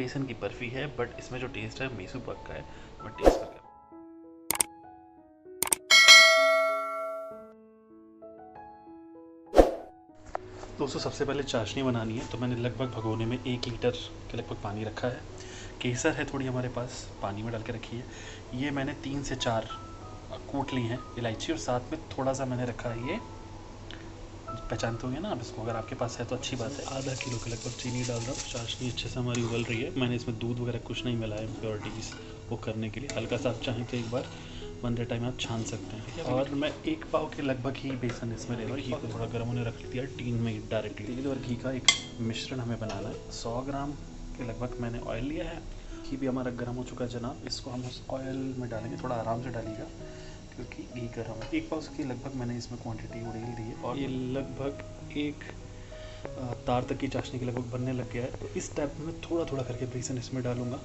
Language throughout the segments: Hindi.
बेसन की बर्फ़ी है, बट इसमें जो टेस्ट है मैसूर पाक का है। मैं टेस्ट करके दोस्तों सबसे पहले चाशनी बनानी है, तो मैंने लगभग भगोने में 1 लीटर के लगभग पानी रखा है। केसर है थोड़ी हमारे पास, पानी में डाल के रखी है। ये मैंने 3 से 4 कूट ली हैं इलायची, और साथ में थोड़ा सा मैंने रखा है, ये पहचानते होंगे ना आप इसको, अगर आपके पास है तो अच्छी बात है। आधा किलो के लगभग चीनी डाल रहा हूँ। चाशनी अच्छे से हमारी उबल रही है। मैंने इसमें दूध वगैरह कुछ नहीं मिलाया इम्प्योरिटीज़ वो करने के लिए। हल्का सा आप चाहें तो एक बार बनते टाइम आप छान सकते हैं। और मैं 1 पाव के लगभग ही बेसन इसमें ले रहा हूँ। घी को थोड़ा गर्म होने रख दिया टीन में डायरेक्टली। तेल और घी का एक मिश्रण हमें बनाना है। 100 ग्राम के लगभग मैंने ऑयल लिया है। घी भी हमारा गर्म हो चुका है जनाब। इसको हम उस ऑयल में डालेंगे, थोड़ा आराम से डालिएगा क्योंकि घी गर्म है। 1 पाव की लगभग मैंने इसमें क्वांटिटी उड़ेल दी है, और ये लगभग एक तार तक की चाशनी के लगभग बनने लग गया है। तो इस टाइप में थोड़ा थोड़ा करके बेसन इसमें डालूंगा,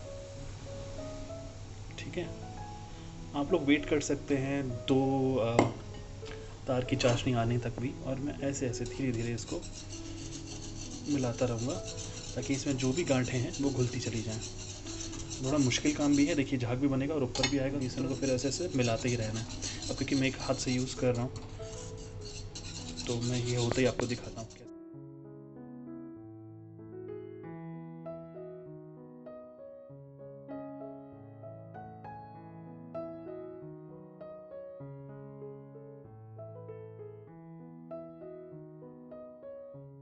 ठीक है। आप लोग वेट कर सकते हैं 2 तार की चाशनी आने तक भी, और मैं ऐसे ऐसे धीरे धीरे इसको मिलाता रहूँगा ताकि इसमें जो भी गांठें हैं वो घुलती चली जाएं। थोड़ा मुश्किल काम भी है, देखिए झाग भी बनेगा और ऊपर भी आएगा। बेसन को फिर ऐसे ऐसे मिलाते ही रहना है। अब क्योंकि मैं एक हाथ से यूज़ कर रहा हूँ तो मैं ये होते ही आपको दिखाता हूँ।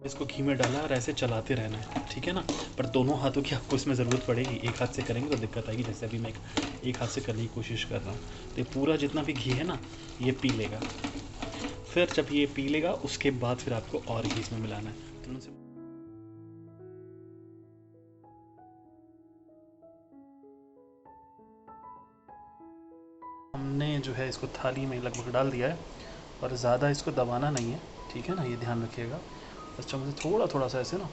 इसको घी में डाला और ऐसे चलाते रहना है, ठीक है ना। पर दोनों हाथों की आपको इसमें ज़रूरत पड़ेगी। एक हाथ से करेंगे तो दिक्कत आएगी, जैसे अभी मैं एक हाथ से करने की कोशिश कर रहा हूँ। तो ये पूरा जितना भी घी है ना ये पी लेगा। फिर जब ये पी लेगा उसके बाद फिर आपको और घी इसमें मिलाना है। हमने जो है इसको थाली में लगभग डाल दिया है, और ज़्यादा इसको दबाना नहीं है, ठीक है ना, ये ध्यान रखिएगा। बस चम्मच से थोड़ा थोड़ा सा ऐसे ना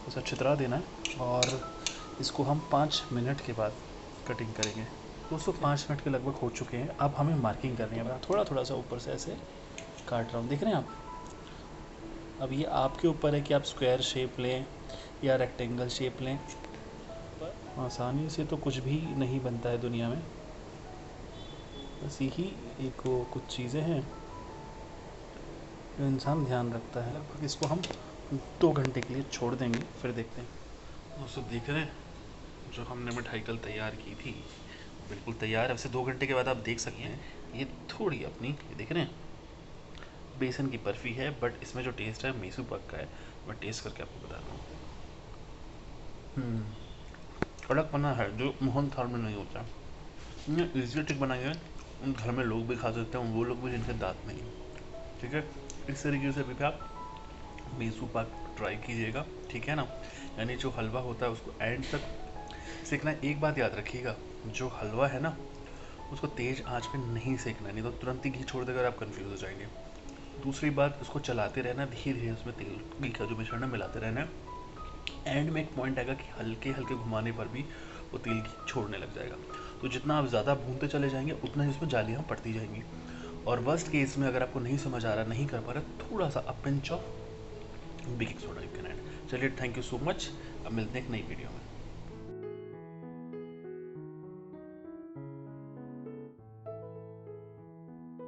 उसे छितरा देना है, और इसको हम 5 मिनट के बाद कटिंग करेंगे। दोस्तों 5 मिनट के लगभग हो चुके हैं। अब हमें मार्किंग करनी है। मैं थोड़ा थोड़ा सा ऊपर से ऐसे काट रहा हूँ, देख रहे हैं आप। अब ये आपके ऊपर है कि आप स्क्वायर शेप लें या रेक्टेंगल शेप लें। आसानी से तो कुछ भी नहीं बनता है दुनिया में, बस यही एक वो कुछ चीज़ें हैं जो इंसान ध्यान रखता है। लगभग इसको हम 2 घंटे के लिए छोड़ देंगे, फिर देखते हैं। दोस्तों देख रहे हैं जो हमने मिठाई कल तैयार की थी बिल्कुल तैयार है। वैसे 2 घंटे के बाद आप देख सकते हैं ये थोड़ी अपनी, ये देख रहे हैं बेसन की बर्फ़ी है, बट इसमें जो टेस्ट है मैसूर पाक का है। मैं टेस्ट करके आपको बताता हूँ। कड़क बना है जो मोहन थाल में नहीं होता। ये इजी ट्रिक बनाई है, उन घर में लोग भी खा सकते हैं, वो लोग भी जिनके दांत नहीं, ठीक है। इस तरीके से भी आप मैसूर पाक ट्राई कीजिएगा, ठीक है ना। यानी जो हलवा होता है उसको एंड तक सेकना। एक बात याद रखिएगा, जो हलवा है ना उसको तेज़ आंच पे नहीं सेकना, नहीं तो तुरंत ही घी छोड़ देकर आप कंफ्यूज हो जाएंगे। दूसरी बात, उसको चलाते रहना, धीरे धीरे उसमें तेल घी का जो मिश्रण है मिलाते रहना है। एंड में एक पॉइंट आएगा कि हल्के हल्के घुमाने पर भी वो तेल घी छोड़ने लग जाएगा। तो जितना आप ज़्यादा भूनते चले जाएंगे उतना ही उसमें जालियाँ पड़ती जाएंगी। और वर्स्ट केस में अगर आपको नहीं समझ आ रहा, नहीं कर पा रहा, थोड़ा सा a pinch of baking soda you can add. चलिए थैंक यू सो मच। अब मिलते हैं एक नई वीडियो में।